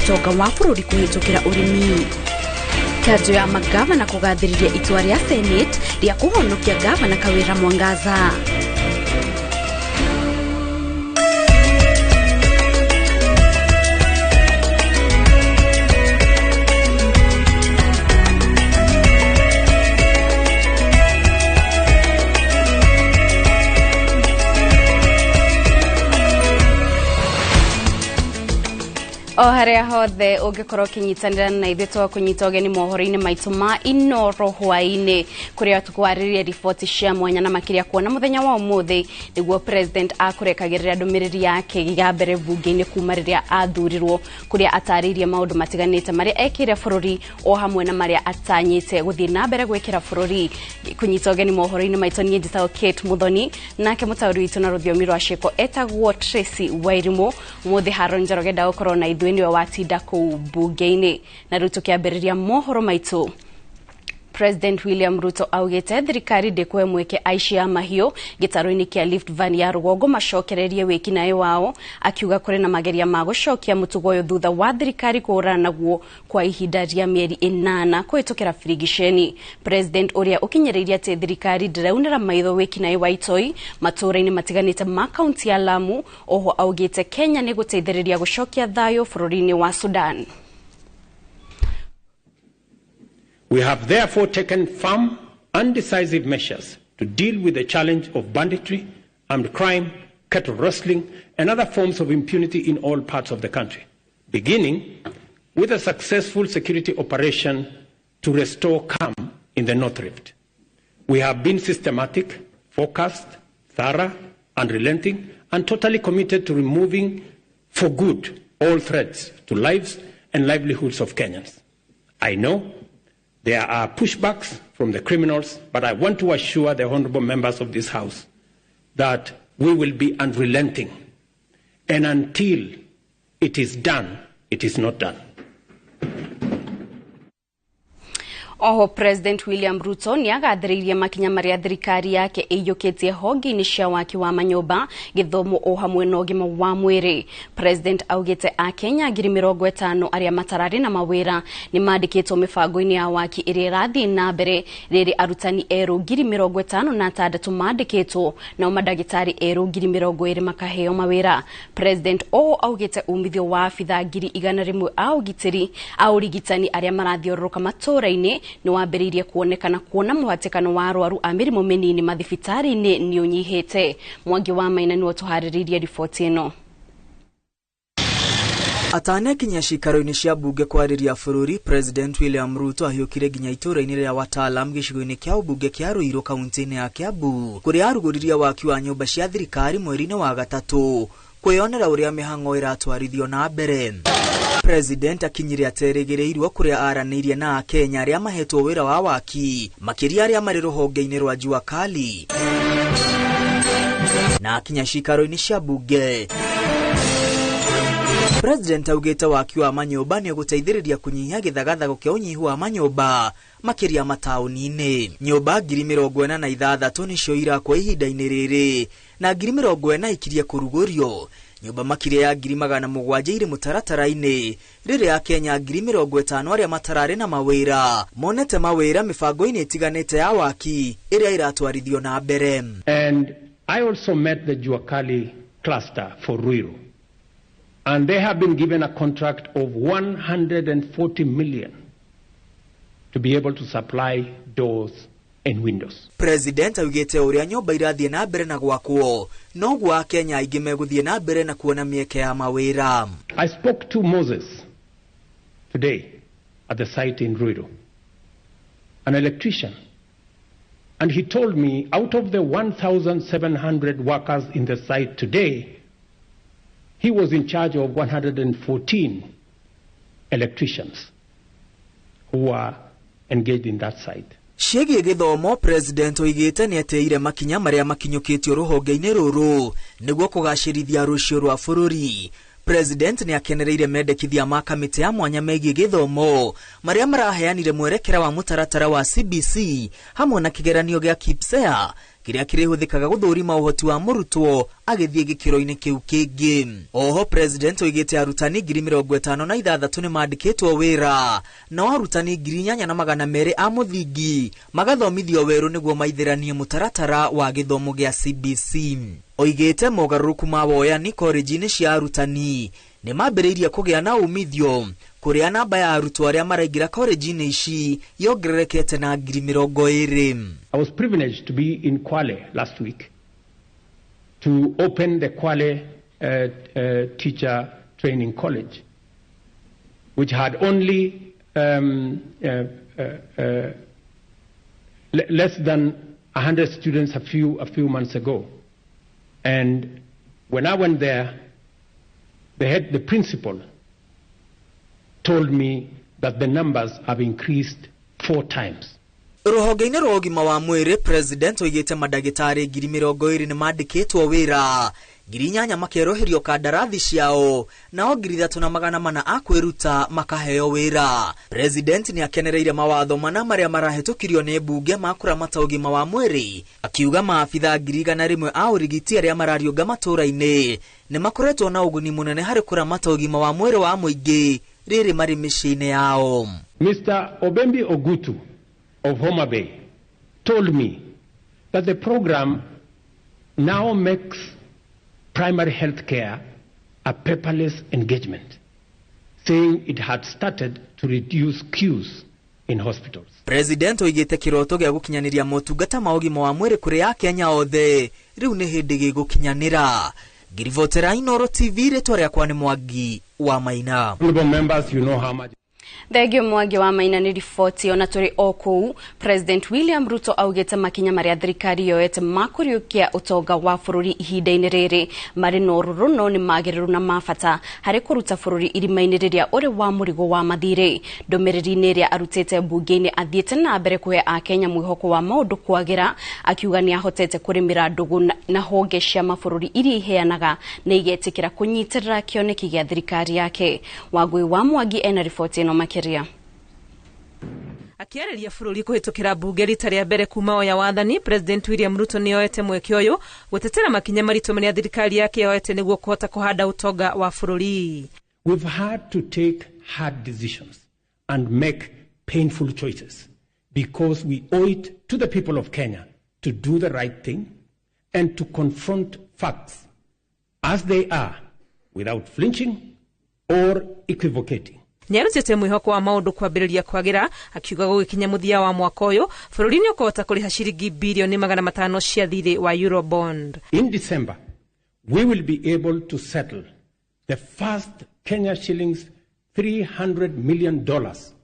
utonga wa bururi kuhitukira urimi. Kanjo ya magavana kugathiriria itua ria Senate ria kuhonokia gavana Kawira Mwangaza. Haria hothe ungikoro kinyitanira na ithitwa kunyita ugeni mohoro-ini maitu ma Inooro hwaini kuria tukwaririe ripoti cia mwanya na makiria kuona muthenya wa umuthi niguo president akurekagirira ndumiriri yake gigambere bunge-ini kuma riria athurirwo kuria ataririe maundu matiganite maria ekire bururi o hamwe na maria atanyite guthii na mbere gwikira bururi. Kunyita ugeni mohoro-ini maitu ni njitao Kate Muthoni nake mutauri witu na ruthiomi rwa ciiko etagwo Tracy Wairimu. Umuthi Haron Njoroge ndagũkorwo na ithuĩ niwe watinda kũu bunge-ini na rĩu tũkĩambĩrĩria mohoro maitũ. President William Ruto augite thirikari ndĩkũhe mweke aici a mahiũ gĩtaro-inĩ kĩa Rift Valley ya rũgongo macokererie wĩkinaĩ wao, akiuga kũrĩ na mageria ma gũcokia mũtugo ũyũ thutha wa thirikari kũhũrana naguo kwa ihinda rĩa mĩeri 8 kũhĩtũkĩra birigiceni. President ũrĩa ũkinyĩrĩirie atĩ thirikari ndĩraunĩra maitho wĩkinaĩ wa itoi matũũra-inĩ matiganĩte ma kaunti ya Lamu. Oho augite Kenya nĩ gũteithĩrĩria gũcokia thayũ bũrũri-inĩ wa Sudan. We have therefore taken firm and decisive measures to deal with the challenge of banditry, armed crime, cattle rustling, and other forms of impunity in all parts of the country, beginning with a successful security operation to restore calm in the North Rift. We have been systematic, focused, thorough, unrelenting, and totally committed to removing for good all threats to lives and livelihoods of Kenyans. I know there are pushbacks from the criminals, but I want to assure the honorable members of this House that we will be unrelenting. And until it is done, it is not done. Oho President William Ruto ni agathĩrĩirie makinya maria thirikari yake ĩiyũkĩtie honge-inĩ cia waki wa manyũmba, gĩthomo o hamwe na ũgima wa mwĩrĩ. President augĩte Akenya 50,000 arĩa matararĩ na mawĩra nĩ mandĩkĩtwo mĩbango-inĩ ya waki ĩrĩa ĩrathiĩ na mbere, rĩrĩ arutani erũ 56,000 mandĩkĩtwo nao mandagĩtarĩ erũ 20,000 makaheo mawĩra. President oho augĩte umithio wa abitha 100,000 a ũrigitani arĩa marathiũrũrũka matũũra-inĩ ni wambĩrĩirie kuonekana kuona mũhatĩkano wa arwaru a mĩrimũ mĩnini mathibitarĩ-inĩ nĩ ũnyihĩte. Mwangi wa Maina nĩwe tũharĩrĩirie riboti ĩno. Atanekinya cikaro-inĩ cia bunge kwarĩria bũrũri, President William Ruto ahiũkire nginya itũũra-inĩ rĩa Watalam gĩcigo-inĩ kĩa ũmbunge kĩa Ruiru kaunti-inĩ ya Kiambu kũrĩa arugũririe waki wa nyũmba cia thirikari mweri-inĩ wa gatatũ kwĩyonera ũrĩa mĩhang'o ĩratwarithio na mbere. President akinyire aterĩgĩrĩirwo kũrĩa aranĩirie na Akenya arĩa mahetwo wĩra wa waki, makĩria arĩa marĩ rũhonge-inĩ rwa Jua Kali na akinya cikaro-inĩ cia bunge. President augĩte waki wa manyũmba nĩ ũgũteithĩrĩria kũnyihia gĩthagathago kĩa ũnyihu wa manyũmba makĩria mataũni-inĩ. Nyũmba 46,000 nĩcio irakwo ihinda-inĩ rĩrĩ na 40,000 ikirie kũrugũrio. Nyũmba makĩria ya 700,000 irĩ mũtaratara-inĩ, rĩrĩ Akenya 50,000 arĩa matararĩ na mawĩra monete mawĩra mĩbango-inĩ ĩtiganĩte ya waki ĩrĩa iratwarithio na mbere. And I also met the Jua Kali cluster for Ruiru, and they have been given a contract of 140 million to be able to supply doors and windows. President augĩte ũrĩa nyũmba irathiĩ na mbere na gwakwo noguo Akenya aingĩ megũthiĩ na mbere na kuona mĩeke ya mawĩra. I spoke to Moses today at the site in Ruiru, an electrician, and he told me out of the 1,700 workers in the site today, he was in charge of 114 electricians who are engaged in that site. Ciĩgiĩ gĩthomo, President oigĩte nĩ eteire makinya marĩa makinyũkĩtio rũhonge-inĩ rũrũ nĩguo kũgacĩrithia rũciũ rwa bũrũri. President ni akenereire mendekithia ma kamiti ya mwanya megie githomo maria maraheanire mwerekera wa mutaratara wa CBC hamwe na kigeranio gia KIPSEA kiria kirihuthikaga guthurima uhoti wa murutwo agithie gikiro-ini kiu kingi. Oho President oigite arutani 56,000 ni mandikitwo wira na arutani 8,200 a muthingi magathomithio weru niguo maithiranie mutaratara wa githomo gia CBC. Oigite mogaruruku ma woyani college-ini cia arutani ni mambiriirie kugia na umithio kuria namba ya arutwo aria maraingira college-ini ici yongererekete na 20,000. I was privileged to be in Kwale last week to open the Kwale Teacher Training College, which had only less than 100 students a few months ago. And when I went there, the principal told me that the numbers have increased 4 times. Ruhonge-ini rwa ugima wa mwiri President oigite madagitari 20,000 ni mandikitwo wira 8,000 makeroherio kandarathi ciao nao 3,400 a kwiruta makaheo wira. President ni akenereire mawatho mana maria marahitukirio ni bunge ma kuramata ugima wa mwiri akiuga maabitha 100,000 a urigiti aria marariunga matura-ini ni makoretwo na uguni munene hari kuramata ugima wa mwiri wa muingi riri mari micii-ini yao. Mr. Obembi Ogutu of Homa Bay told me that the program now makes primary health care a paperless engagement, saying it had started to reduce queues in hospitals. President oigite kiroto gia gukinyaniria motungata ma ugima wa mwiri kuri ya Kenya othe riu ni hindi gigukinyanira. Girivotera Inooro TV retwa riakwa ni Mwangi wa Maina. Honorable members, you know how much. Thegio Mwangi wa Maina ni ripoti ona turi oku. President William Ruto augite makinya maria thirikari yoete makuriukia utonga wa bururi ihinda-ini riri mari no ruruno ni magiriru na mafata hari kuruta bururi irima-ini riria uri wa murigo wa mathire. Ndomereri-ini ria arutite bunge-ini athiete na mbere kuhe a Kenya mwihoko wa maundu kwagira akiuga ni ahotete kurimira ndugu na honge cia mabururi iri iheanaga na igetikira kunyitirira kioneki gia thirikari yake. Wagui wa Mwangi ena ripoti ino makiria. Akiareria bururi kuhitukira bunge rita ria mbere kuma oya wathani, President William Ruto ni oete mweke uyu gutetera makinya maritu maria thirikari yake yoete niguo kuhota kuhanda utonga wa bururi. We've had to take hard decisions and make painful choices because we owe it to the people of Kenya to do the right thing and to confront facts as they are without flinching or equivocating. Niarutite mwihoko wa maundu kwambiriria kwagira akiuga gugikinya muthia wa mwaka uyu bururi ni ukota kuriha ciringi bilioni 500 cia thiri wa Eurobond. In December, we will be able to settle the first Kenya shillings $300 million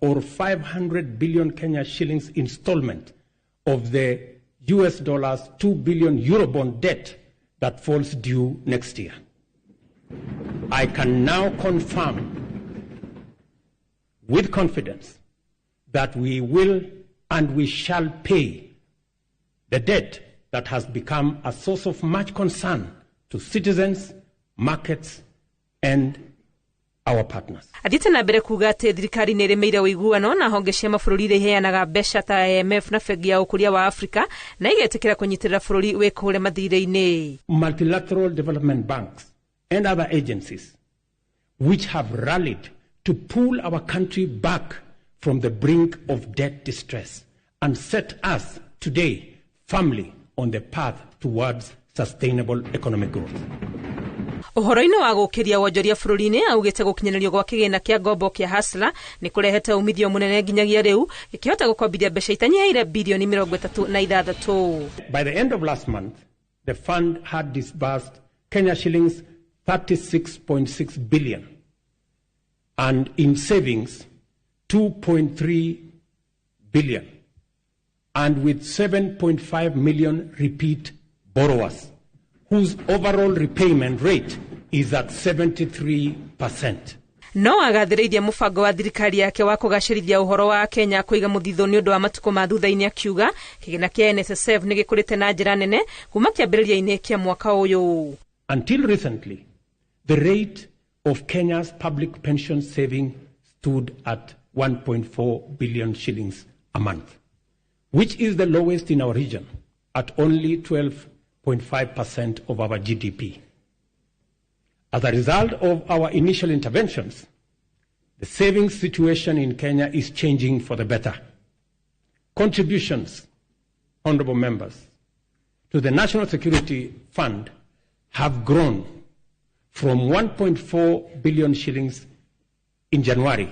or 500 billion Kenya shillings installment of the $2 billion Eurobond debt that falls due next year. I can now confirm with confidence that we will and we shall pay the debt that has become a source of much concern to citizens, markets, and our partners. Adite na mbere kuga ati thirikari ni iremeire uiguano na honge cia mabururi ire iheanaga mbeca ta IMF na bengi ya ukuria wa Afrika na igetikira kunyitirira bururi wikure mathire-ini. Multilateral development banks and other agencies which have rallied to pull our country back from the brink of debt distress and set us today firmly on the path towards sustainable economic growth. Uhoro-ini wa gukiria wonjoria bururi-ini augite gukinyanĩrio gwa kigina kia ngombo kia Hustler ni kurehete umithio munene nginyagia riu ikihota gukombiria mbeca itanyihaire bilioni 36. By the end of last month, the fund had disbursed Kenya shillings 36.6 billion and in savings 2.3 billion and with 7.5 million repeat borrowers whose overall repayment rate is at 73%. No agathĩrĩirie mũbango wa thirikari yake wa kũgacĩrithia ũhoro wa Kenya kũiga mũthithũ nĩ ũndũ wa matukũ ma thutha-inĩ akiuga kĩgĩna kĩa NSSF nĩ gĩkũrĩte na njĩra nene kuma kĩambĩrĩria-inĩ kĩa mwaka ũyũ. Until recently, the rate of Kenya's public pension saving stood at 1.4 billion shillings a month, which is the lowest in our region at only 12.5% of our GDP. As a result of our initial interventions, the savings situation in Kenya is changing for the better. Contributions, honorable members, to the National Security Fund have grown from 1.4 billion shillings in January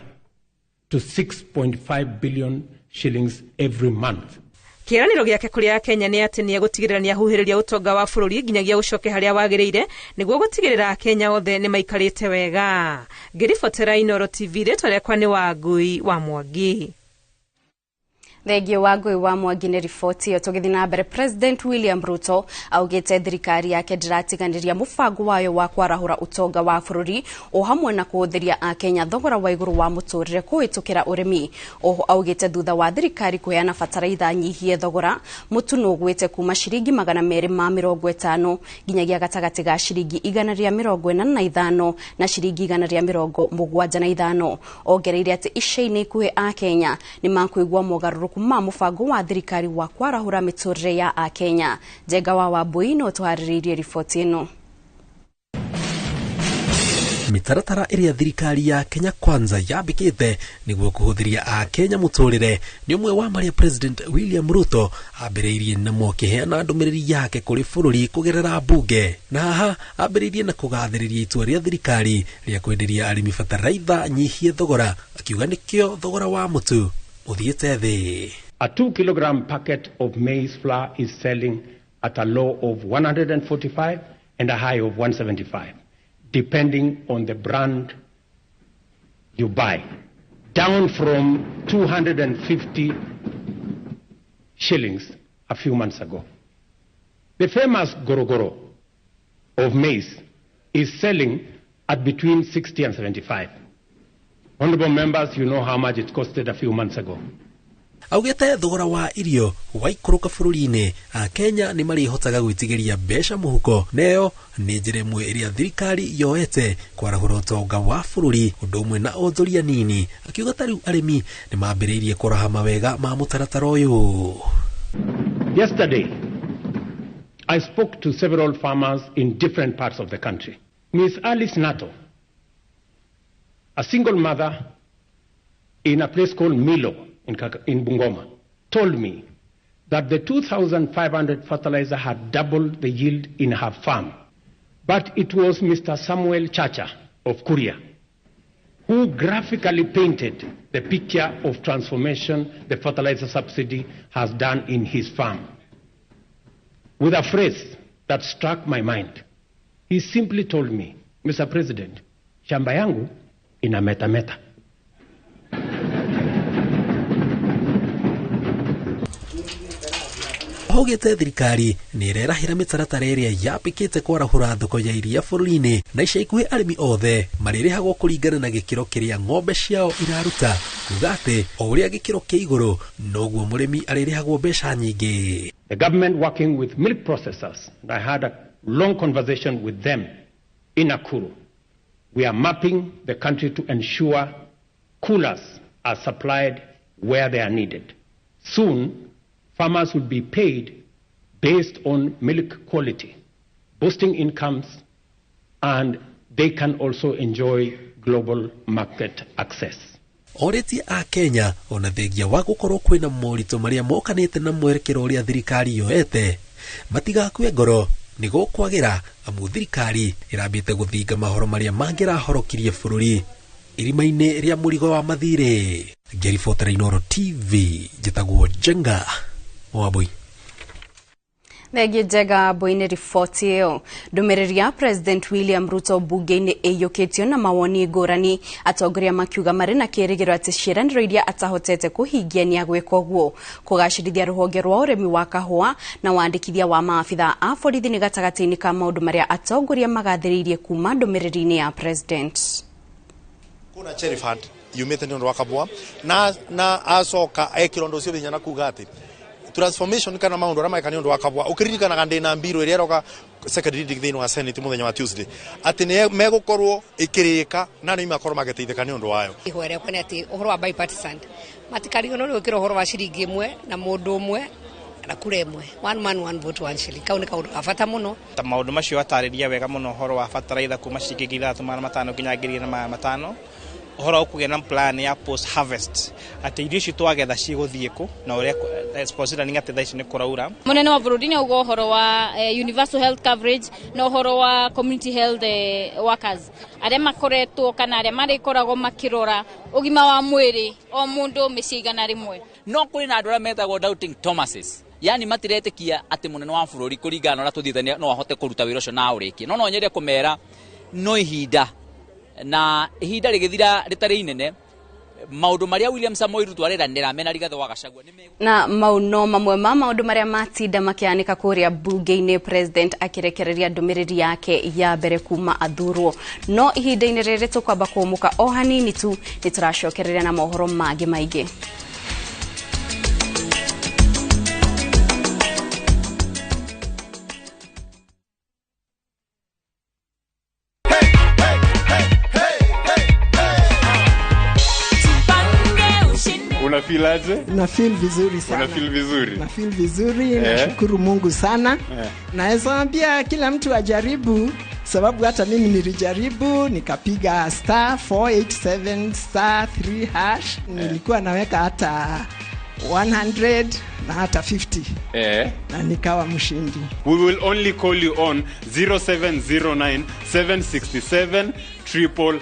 to 6.5 billion shillings every month. Kiraniro giake kuri ya Kenya ni ati ni agutigirira ni ahuhiriria utonga wa bururi ginyagia ucoke haria wagiriire niguo gutigirira Kenya othe ni maikarite wega. Ngiribotera Inooro TV retwa rekwa ni Wangui wa Mwangi. Thegi Wangui wa Mwangi ni riboti yo tugithi na mbere. President William Ruto augite thirikari yake ndiratiganiria mubango wayo wa kwarahura utonga wa bururi o hamwe na kuhuthiria a Kenya thogora wa iguru wa muturire kuhitukira urimi. Oho augite thutha wa thirikari kuheana bataraitha nyihie thogora mutu no gwite kuma ciringi 250 ginyagia gatagati ga ciringi 145 na ciringi 175. Ongereire ati ica-ini kuhe a Kenya ni makuigwa mogaruruku ma mubango wa thirikari wa kwarahura miturire ya a Kenya. Jega wa Wambui no tuhariririe riboti ino. Mitaratara iria thirikari ya Kenya Kwanza yambikite niguo kuhuthiria a Kenya muturire ni umwe wa maria President William Ruto ambiriirie na mokiheana ndumiriri yake kuri bururi kugerera bunge, na haha ambiriirie na kugathiriria itua ria thirikari ria kwenderia arimi bataraitha nyihie thogora, akiuga nikio thogora wa mutu uthiete thi. A 2 kilogram packet of maize flour is selling at a low of 145 and a high of 175, depending on the brand you buy, down from 250 shillings a few months ago. The famous Gorogoro of maize is selling at between 60 and 75. Honorable members, you know how much it costed a few months ago. Augete thogora wa irio waikuruka bururi-ini a Kenya ni marihotaga gwitigiria besha muhuko, neo ni njira imwe iria thirikari yoete kwarahura utonga wa bururi undu umwe na onjoria nini, akiuga tariu arimi ni mambiriirie kuraha mawega ma mutaratara uyu. Yesterday, I spoke to several farmers in different parts of the country. Ms. Alice Nato, a single mother in a place called Milo in Bungoma, told me that the 2,500 fertilizer had doubled the yield in her farm. But it was Mr. Samuel Chacha of Kuria who graphically painted the picture of transformation the fertilizer subsidy has done in his farm. With a phrase that struck my mind, he simply told me, Mr. President, shamba yangu ina meta. Augite thirikari ni irerahira mitaratara iria yambikite kwarahura thoko ya iria bururi-ini, na ica ikuhi arimi othe maririhagwo kuringana na gikiro kiria ng'ombe ciao iraruta, kuga ati o uria gikiro kia iguru noguo murimi aririhagwo besha nyingi. The government working with milk processors, and I had a long conversation with them in Nakuru. We are mapping the country to ensure coolers are supplied where they are needed. Soon, farmers will be paid based on milk quality, boosting incomes, and they can also enjoy global market access. Oreti a Kenya ona thegia wa gukorwo kwina morito maria mokanite na mwerekero uria thirikari yoete matigakue ngoro ni gukwagira amu thirikari irambite guthinga mahoro maria mangirahorokirie bururi irima-ini ria murigo wa mathire. Ngiribotera Inooro TV, njitagwo Jenga Wambui. Thegi Jega boine riboti iyo. Ndumiriri ya President William Ruto bunge-ini iyukitio na mawoni ngurani, atongoria makiuga mari na kirigiro ati ciiraniro iria atahotete kuhingia ni agwika uguo, kugacirithia ruhonge rwa urimi wa kahua na wandikithia wa maabitha a borithi ni gatagati-ini ka maundu maria atongoria magathiriirie kuma ndumiriri-ini ya President. Kuna cherry fund yumite ni ndo wakabwa na asoka ekirondo cio binya na kuga ati transformation kana maundu rama kana ndu wakabwa ukiririkana gande na mbiro iria roka secondary degree no Senate muthenya wa Tuesday ati ne megukorwo ikirika na ni makorwo mageteithika ni undu wayo ihwere kwani ati uhoro wa bipartisan matikari no ukira uhoro wa shiringi imwe na mundu umwe na kure imwe one man one vote one shilling kauni kaundu afata muno ta maundu macio atariria wega muno uhoro wa fataraitha kuma shiringi 3.5 nginya 5,500 uhoro ukugena na plan ya post harvest ati irio icio twagetha ciguthie ku na uria sponsor ni ngate thaici ni kuraura munene wa burudi ni ugo uhoro wa universal health coverage na uhoro wa community health workers aria makoretwo kana aria mari koragwo makirora ugima wa mwiri o mundu micigana rimwe no kuri na andu aria metagwo doubting Thomases yani matiretekia ati munene wa burudi kuringana na tuthithania no ahote kuruta wira ucio na urikie no nyende kumera no ihinda na ihinda rigithira ritari inene maundu maria William Samoei Ruto areranira mena rigathe wa Gachagua na mauno mamwe ma maundu maria matinda makianika kuria bunge-ini president akirekereria ndumiriri yake ya mbere kuma athurwo no ihinda-ini riri tukwamba kumuka o hanini tu nituracokereria na mohoro mangi maingi. Unafilaje? Na feel vizuri sana. Unafeel vizuri? Na feel vizuri, nashukuru Mungu sana. Naweza ambia kila mtu ajaribu sababu hata mimi nilijaribu nikapiga *487*3#. Nilikuwa naweka hata 100 na hata 50. Na nikawa mshindi. We will only call you on 0709 767 000.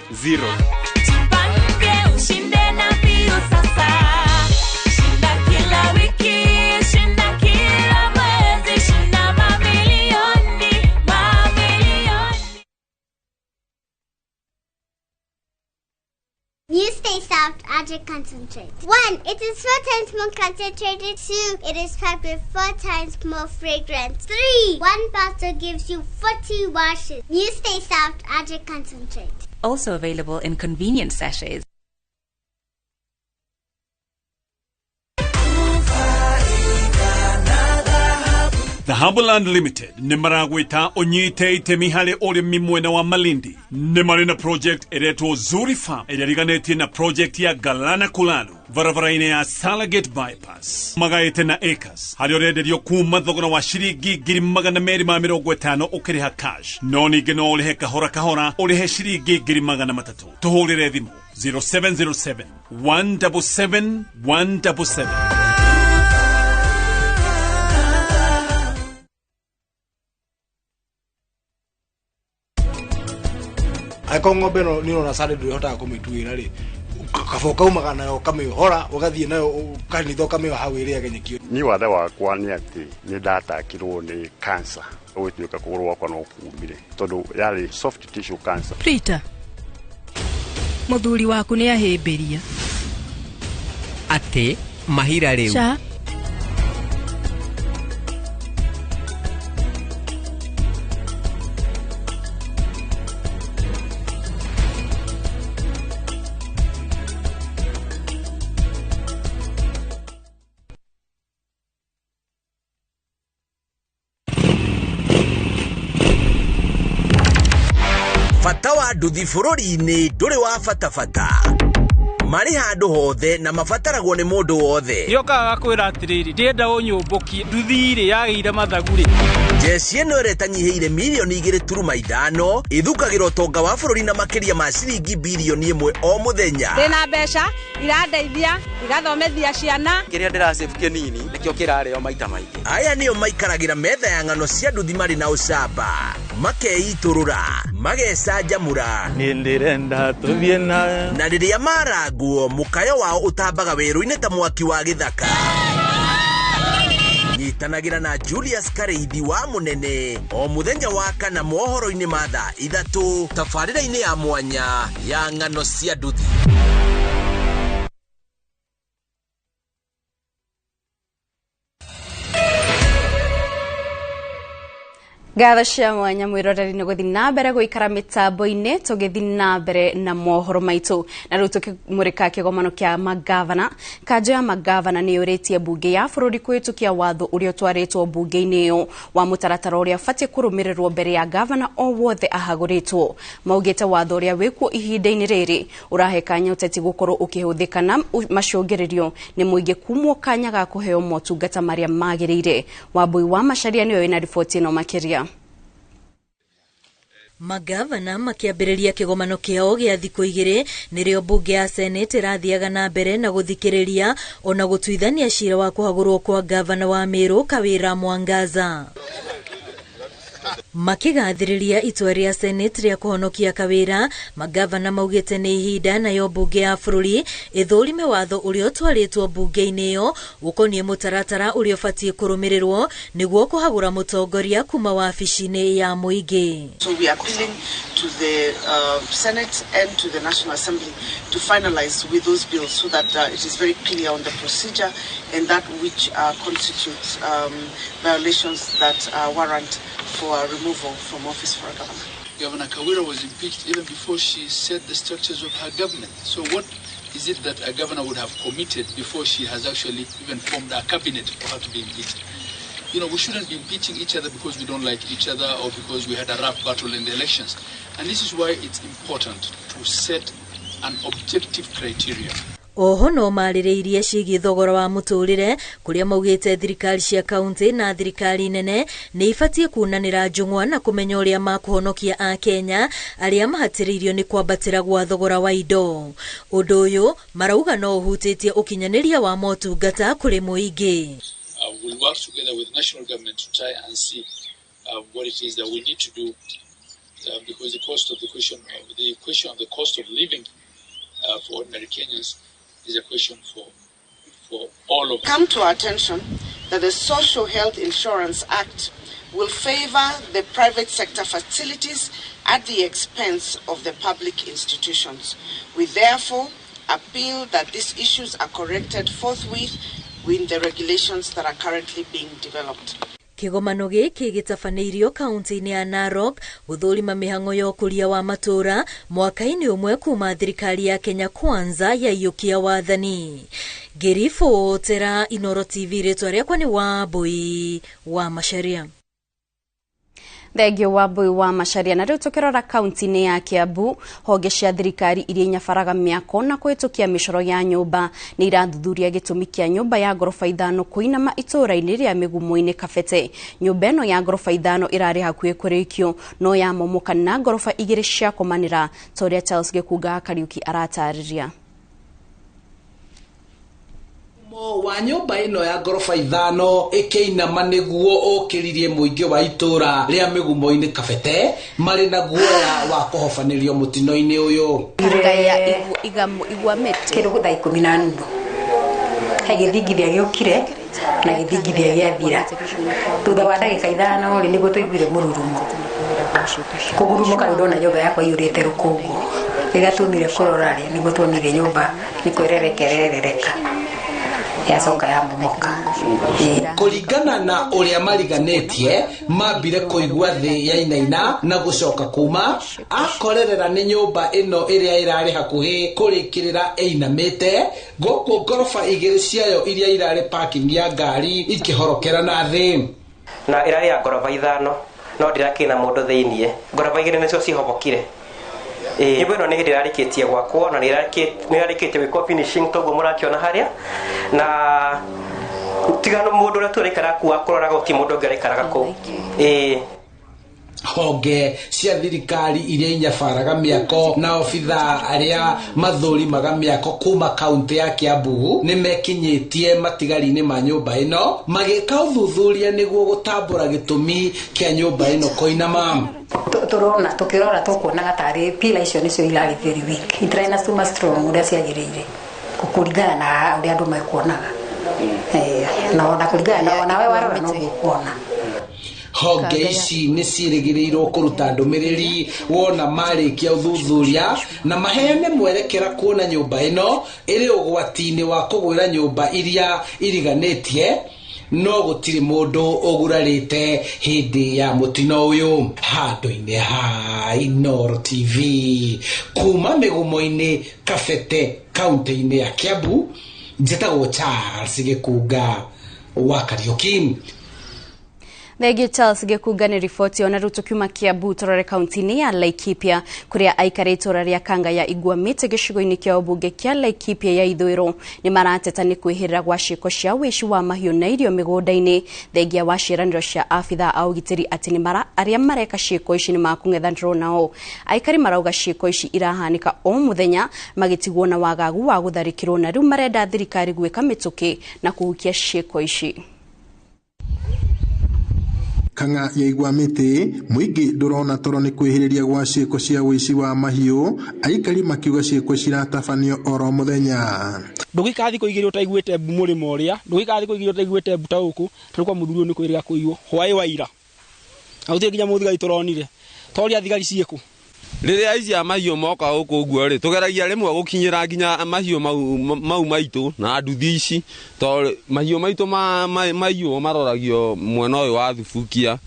You stay soft, Adric concentrate. 1. It is 4 times more concentrated. 2. It is packed with 4 times more fragrance. 3. 1 bottle gives you 40 washes. You stay soft, Adric concentrate. Also available in convenient sachets. The Harbourland Limited nĩ maragwĩta ũnyite itemi harĩ ũrĩmi mwena wa Malindi. Nĩ marĩ na project ĩretwo Zuri Farm ĩrĩa riganĩtie na project ya Galana Kulalu barabara-inĩ ya Salagate bypass. Magaĩte na acres harĩa ũrenderio kuma thogora wa ciringi 250 ũkĩrĩha cash. No ningĩ no ũrĩhe kahora kahora ũrĩhe ciringi 300. Tũhũrĩre thimũ 0707 177 177. Aiko ng'ombe no ni ona sare ndu hota kumituira ri kaboka umaga nayo kamihora ugathie nayo kanitho kamiho hau iri agenyekio ni wathe wakwa ni ati ni ndatakirwo ni cancer ugituika kuguru wakwa no kumire tondu yari soft tissue cancer. Peter muthuri waku ni ahimbiria ati mahira riu Fatawa nduthi bururi-ini nduri wa fatafata mari handu hothe na mafataragwo ni mundu wothe yokaga kwira atiriri ndienda unyumbukie nduthi iri yagiire mathaguri jesi eno iretanyihiire milioni 2.5 ithukagira utonga wa bururi na makiria ma ciringi bilioni 1 o muthenya ndina mbeca irandeithia igathomethia ciana kiria ndiracebukie nini nikio kirareo maita maingi. Aya nio maikaragira metha ya ng'ano cia nduthi mari na ucamba makeiturura magecanjamura ni ndirenda tuthie na riria maraguo mukayo wao utambaga weru-ini ta mwaki wa githaka. Nyitanagira na Julius Kareithi wa munene o muthenya wa kana mohoro-ini ma thaa 3 tabarĩra-inĩ ya mwanya ya ng'ano cia nduthi. Gatha cia mwanya mwiroreri ni guthi na mbere guikara mitambo-ini tugithi na mbere na mohoro maitu na riu tukimurika kigomano kia magavana. Kanjo ya magavana ni yuritie bunge ya bururi kuhitukia watho uria twaritwo bunge-ini iyo wa mutaratara uria fatie kurumirirwo mbere ya gavana o wothe ahaguritwo. Maugite watho uria wikuo ihinda-ini riri urahe kanya uteti gukorwo ukihuthika na macungiririo ni muingi kumwo kanya ga kuheo motungata maria magirire. Wambui wa Macharia niyo ina riboti ino makiria. Magavana makiambĩrĩria kĩgomano kĩao gĩa thikũ igĩrĩ nĩrĩo bunge ya Senate ĩrathiaga na mbere na gũthikĩrĩria ona gũtuithania cira wa kũhagũrwo kwa gavana wa Meru Kawĩra Mwangaza. Makigathĩrĩria itua rĩa Senate rĩa kũhonokia Kawĩra, magavana maugĩte nĩ ihinda nayo bunge ya bũrũri ĩthũrime watho ũrĩa ũtwarĩtwo bunge-inĩ ĩyo ũkoniĩ mũtaratara ũrĩa ũbatiĩ kũrũmĩrĩrwo nĩguo kũhagũra mũtongoria kuma wabici-inĩ ya mũingĩ. So we are appealing to the Senate and to the National Assembly to finalize with those bills so that it is very clear on the procedure and that which constitutes violations that warrant for removal from office for a governor. Governor Kawira was impeached even before she set the structures of her government. So what is it that a governor would have committed before she has actually even formed a cabinet for her to be impeached? You know, we shouldn't be impeaching each other because we don't like each other or because we had a rough battle in the elections. And this is why it's important to set an objective criteria. Oho no marĩrĩirie ciĩgiĩ thogora wa mũtũrĩre kũrĩa maugĩte thirikari cia kaunti na thirikari nene nĩ ibatie kunanĩra njũng'wa na kũmenya ũrĩa makũhonokia a Kenya arĩa mahatĩrĩirio nĩ kwambatĩra gwa thogora wa indo. Ũndũ ũyũ marauga no ũhutĩtie ũkinyanĩria wa motungata kũrĩ mũingĩ. We'll work together with national government to try and see what it is that we need to do because the question of the cost of living for ordinary Kenyans is a question for all of us. Come to our attention that the Social Health Insurance Act will favor the private sector facilities at the expense of the public institutions. We therefore appeal that these issues are corrected forthwith with the regulations that are currently being developed. Kĩgomano gĩkĩ gĩtabanĩirio kaunti-inĩ ya Narok gũthũrima mĩhang'o ya ũkũria wa matũra mwaka-inĩ ũmwe kuma thirikari ya Kenya Kwanza yaiyũkia wathani. Ngĩribotera Inooro TV, rĩtwa rĩakwa nĩ Wambui wa Macharia. Thengio Wambui wa Macharia. Na riu tukirora kaunti-inĩ ya Kiambu, honge cia thirikari iria inyabaraga mĩako na kũhĩtũkia mĩcoro ya nyũmba nĩ irathuthuria gĩtũmi kĩa nyũmba ya ngoroba ithano kũinama itũra-inĩ rĩa Mĩgumo-inĩ Kabete. Nyũmba ĩno ya ngoroba ithano ĩrarĩ hakuhĩ kũrĩkio no yamomoka na ngoroba igĩrĩ cia kũmanĩra, ta ũrĩa Charles Gĩkunga Kariuki aratarĩria. Wa nyũmba ĩno ya ngoroba ithano ĩkĩinama nĩguo ũkĩririe mũingĩ wa itũra rĩa Mĩgumo-inĩ Kabete marĩ na guoya wa kũhobanĩrio mũtino-inĩ ũyũ. Kĩrũgũ thaa 10:30 gĩthingithia gĩũkire na gĩthingithia gĩathira. Thutha wa ndagĩka ithano nĩguo tũiguire mũrurumo. Kũgurumũka ndona nyũmba yakwa iyũrĩte rũkũngũ. Rĩgatũmire kũrora rĩ nĩguo tuonire nyũmba nĩ kwĩrereka. Yacoka ya momoka. Kũringana na ũrĩa mariganĩtie mambire kũigua thĩ yainaina na gũcoka kuma akorerera nĩ nyũmba ĩno ĩrĩa ĩrarĩ hakuhĩ kũrĩkĩrĩra ĩinamĩte gũkũ ngoroba igĩrĩ ciayo iria irarĩ parking ya ngari ikĩhorokera na thĩ. Na ĩrarĩ ya ngoroba ithano no ndirakĩna mũndũ thĩiniĩ. Ngoroba igĩrĩ nĩcio cihobokire. Nyũmba ĩno nĩ hĩndĩ ĩrarĩkĩtie gwakwo na nĩ ĩrarĩkĩtie gwĩkwo finishing toguo mũrakĩona harĩa na tigano mũndũ ũrĩa tũraikara kuo kũroraga gũtirĩ mũndũ ũngĩ araikaraga kũu. Honge cia thirikari iria inyabaraga mĩako na obitha arĩa mathũrimaga mĩako kuma kaunti ya Kiambu nĩ mekinyĩtie matigari-inĩ ma nyũmba ĩno magĩka ũthuthuria nĩguo gũtambũra gĩtũmi kĩa nyũmba ĩno kũinama. Tukirora tukuonaga tarĩ pila icio nĩcio irarĩ very weak. Itirarĩ na stuma strong ũrĩa ciagĩrĩire kũringana na ũrĩa andũ mekuonaga. Na kũringana nawe warora no ũkuona. Honge ici nĩ ciĩrĩgĩrĩirwo kũruta ndũmĩrĩri wona marĩkia ũthuthuria na maheane mwerekera kuona nyũmba ĩno ĩrĩ ũgwati-inĩ wa kũgwĩra nyũmba iria iriganĩtie no gutiri mundu ugurarite hindi ya mutino uyu handu-ini ha Inooro TV kuma migumo-ini Kabete kaunti-ini ya Kiambu njitagwo Charles Gikuga wa Kariuki. Thegi Charles Gikuga ni ripoti ona ruto kiuma Kiambu torore kaunti-ini ya Laikipia kuria aikari itura ria Kanga ya Igwamite gicigo-ini kia ubunge kia Laikipia ya ithwiro ni marateta ni kwihirira gwa ciiko cia wici wa mahiu na irio migunda-ini thegia wa ciiraniro cia afitha a ugitiri ati ni aria mareka ciiko ici ni makung'ethanirwo nao. Aikari marauga ciiko ici irahanika o muthenya magitigwo na wagagu wa gutharikirwo na riu marenda thirikari gwika mituki na kuhukia ciiko ici. Kanga ya Igwamite muingi ndurona toro ni kwihiriria gwa ciiko cia wici wa mahiu aikari makiuga ciiko ciratabanio oro muthenya. Ndugikathi kuigirio taiguite murimo uria ndugikathi kuigirio taiguite buta uku turikwa muthurio ni kwirira kuiwo hwai waira autie ginya muthigari turonire toria thigari ciiku riria ici ya mahiu moka guku uguo ri tugeragia rimwe gukinyira ginya mahiu mau maitu na nduthi ici to mahiu maitu mahiu maroragio mwena uyu wa Thubukia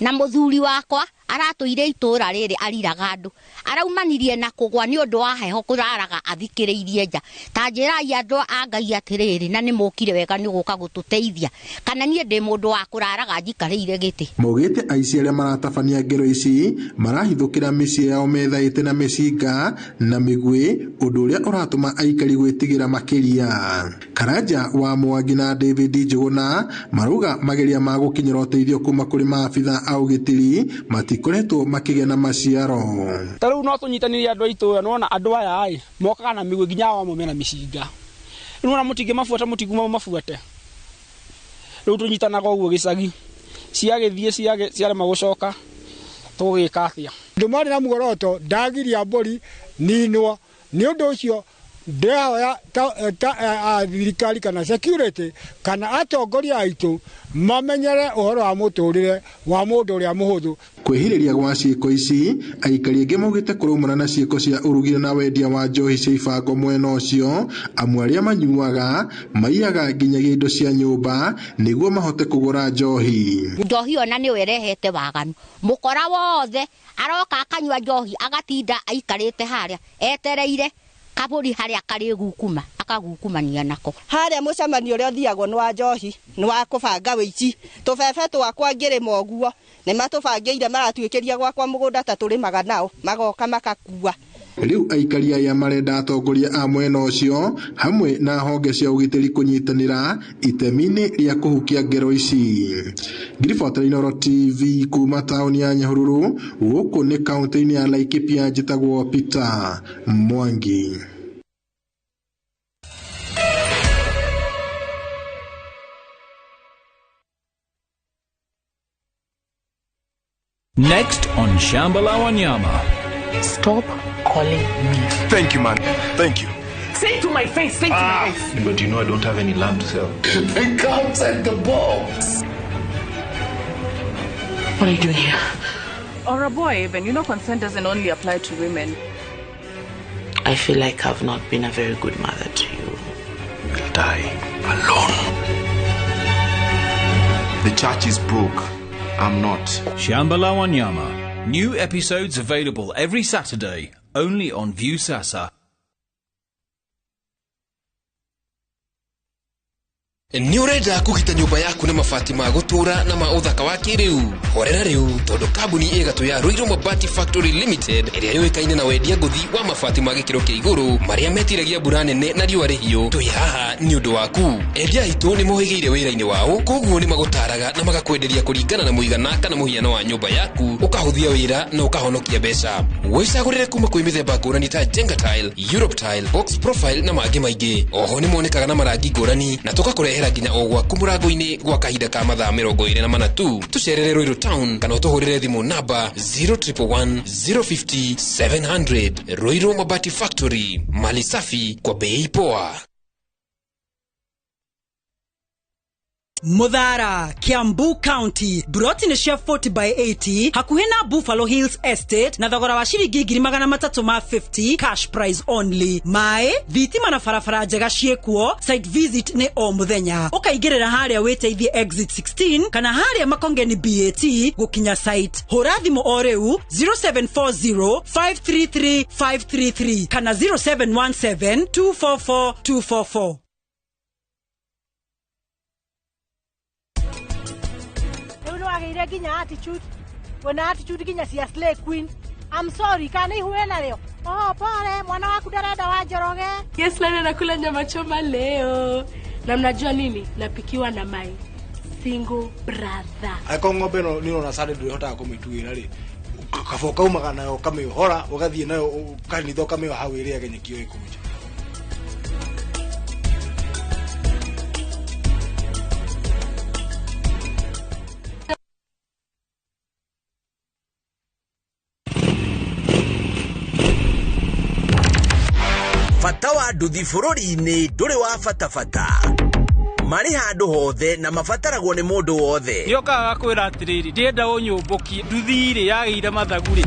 na muthuri wakwa aratuire itura riri ariraga andu araumanirie na kugwa ni undu wa heho kuraraga athikiriirie nja ta njirai andu a Ngai atiriri na ni mukire wega ni guka gututeithia kana nie ndi mundu wa kuraraga njikariire giti. Mogete aici aria maratabania ngero ici marahithukira micii yao methaite na micinga na migwi undu uria uratuma aikari gwitigira makiria. Karanja wa Mwangi na David Njuguna maruga mageria ma gukinyira uteithio kuma kuri maabitha a ugitiri matikoretwo makigena maciaro. Taru no tunyitanirie andu aitu nona andu aya ai mokaga na migwi ginya wa mumena micinga nona mutinge mafuata mutiguma mafuate riu tunyitanaga uguo gicagi ciagithie ciare magucoka tugika atia ndumari na mugoroto ndagiria mburi ninwo ni undu ucio ndehoya thirikari kana security kana atongoria aitu mamenyere uhoro wa muturire wa mundu uria muhuthu. Kwihiriria gwa ciiko ici aikari aingi maugite kurumana na ciiko cia urugire na wendia wa njohi cia ibango mwena ucio amwe aria manyuaga maiyaga nginyagia indo cia nyumba niguo mahote kugura njohi. Njohi ona ni werehete waganu mukora wothe aroka akanywa njohi agatinda aikarite haria etereire kaburi haria kari gukuma akagukumania nako haria mucemanio ria thiagwo ni wa njohi ni wa kubanga wici tubebe twakwa ngirima uguo ni matubangiire maratwikiria gwakwa mugunda ta turimaga nao magoka makakua. Riu aikari aya marenda atongoria a mwena ucio hamwe na honge cia ugitiri kunyitanira itemi-ini ria kuhukia ngero ici. Ngiribotera Inooro TV kuma tauni ya Nyahururu guku ni kaunti-ini ya Laikipia njitagwo Peter Mwangi. Next on Shambala Wanyama. Stop calling me. Thank you, man. Thank you. Say it to my face. Say it to my face. But you know I don't have any land to sell. Then go outside the box. What are you doing here? Or a boy, even. You know, consent doesn't only apply to women. I feel like I've not been a very good mother to you. You'll die alone. The church is broke. I'm not. Shambala Wanyama. New episodes available every Saturday, only on Viusasa. Ni urenda kugita nyumba yaku na mabati ma gutura na ma uthaka wa kiriu horera riu tondu kambuni igatu ya Ruiru Mabati Factory Limited iria yoikaine na wendia nguthi wa mabati ma gikiro kia iguru maria metiragia mbura nene na riua rihiu twi haha ni undu waku endia itu ni mohigeire wira-ini wao koguo ni magutaraga na magakwenderia kuringana na muigana kana muhiano wa nyumba yaku ukahuthia wira na ukahonokia mbeca wicagurire kuma kwi mithemba ngurani ta Jenga Tile, Europe Tile, Box Profile na mangi maingi oho ni monekaga na marangi ngurani na tukakurehera nginya o gwaku murango-ini gwa kahinda ka mathaa 24 tu tucerere Ruiru Town kana utuhurire thimu namba 0111 050 700. Ruiru Mabati Factory, mali safi kwa bei poa. Muthara, Kiambu County, brought in a share 40 by 80, hakuhena Buffalo Hills Estate, na thogora wa shilingi 350 cash price only. Mae, thitima na farafara njega ciekuo, site visit ni o muthenya. Ukaigirira haria weteithie exit 16, kana haria makongeni BAT, gukinya site. Hura thimu o riu 0740 533 533, kana 0717 244 244. When attitude ginya si slay queen. I'm sorry, kana ihuena leo. Oh, pole, mwana waku darada wajoroge. Yes, leo nakula nyama choma leo. Na mnajua nini? Napikiwa na my single brother. Ako ng'ombe no nino na sare ndihota kumituira ri. Kafoka umaga nayo kamihora, ugathie nayo kanitho kamiho hau iri agenyekio ikunja. Fata wa nduthi bururi-ini nduri wa fatafata mari handu hothe na mafataragwo ni mundu wothe niokaga kwira atiriri ndienda unyumbukie nduthi ri yagiire mathaguri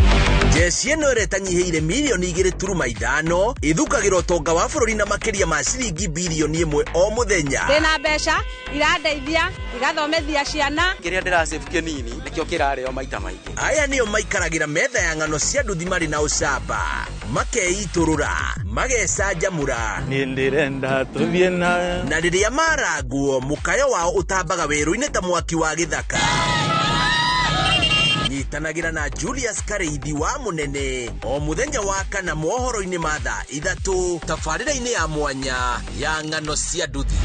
jesi ino iretanyihiire milioni 2.5 ithukagira utonga wa bururi na makiria ma ciringi bilioni 1 o muthenya ndina mbeca irandeithia igathomethia ciana kiria ndirasave kinini nikio kirareo maita maingi aya nio maikaragira metha ya ng'ano cia nduthi mari na ucamba makeiturura magecanjamura ni ndirenda tuthie na riria maranguo mukayo wao utambaga weru-ini ta mwaki wa githaka nyitanagira na Julius Kareithi wa munene o muthenya wa kana mohoro-ini ma thaa 3 tabarĩra-ini ya mwanya ya ng'ano cia nduthi.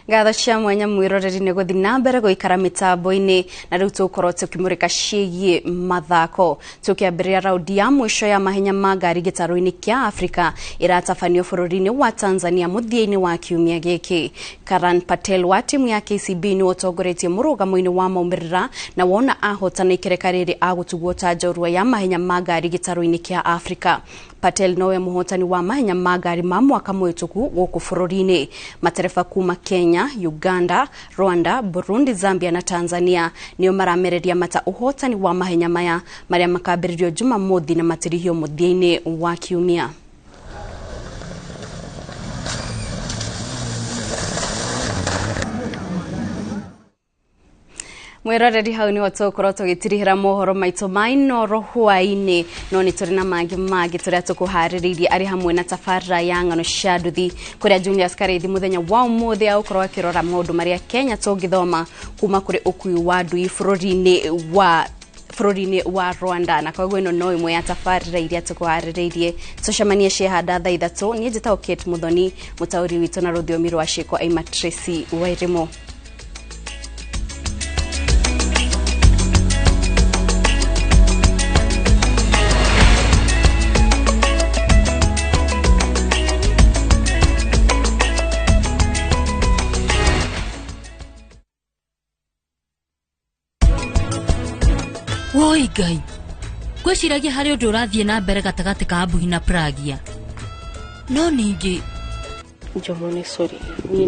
Gatho cia mwanya mwiroreri ni guthi na mbere guikara mitambo-ini na riu tukorwo tukimurika ciigie mathako tukiambiria raundi ya mwisho ya mahenya ma ngari gitaru-ini kia Afrika iratabanio bururi-ini wa Tanzania muthia-ini wa kiumia giki. Karan Patel wa timu ya KCB ni utongoretie murugamo-ini wa maumirira na wona ahotana ikereka riri agutugwo ta njorua ya mahenya ma ngari gitaru-ini kia Afrika. Patel nowe muhotani wa mahenya ma ngari ma mwaka mwituku guku bururi-ini. Matereba kuma Kenya, Uganda, Rwanda, Burundi, Zambia na Tanzania nio maramereria mata uhotani wa mahenya maya maria makambiririo Jumamothi na matirihio muthia-ini wa kiumia. Mwiroreri hau ni watukorwo tugitirihira mohoro maitu ma Inooro hwaini no ni turi na magi turia tukuhariririe ari hamwe na tabarĩra ya ng'ano cia nduthi kuria Julius Kareithi muthenya wa umuthi aukorwo akirora maundu maria Kenya tungithoma kuma kuri ukui wa ndui bururi-ini wa Rwanda na koguo ino no imwe ya tabarĩra iria tukuhariririe tucemanie ciehanda thaa 3 ni njitao Kate Muthoni mutauri witu na rũthiomi rwa ciĩko Aima Tracy Wairimo. Woi Ngai, gwĩciragia harĩ ũndũ ũrathiĩ na mbere gatagatĩ ka Abuhi na Pragia. No ningĩ Njomone sorry, ni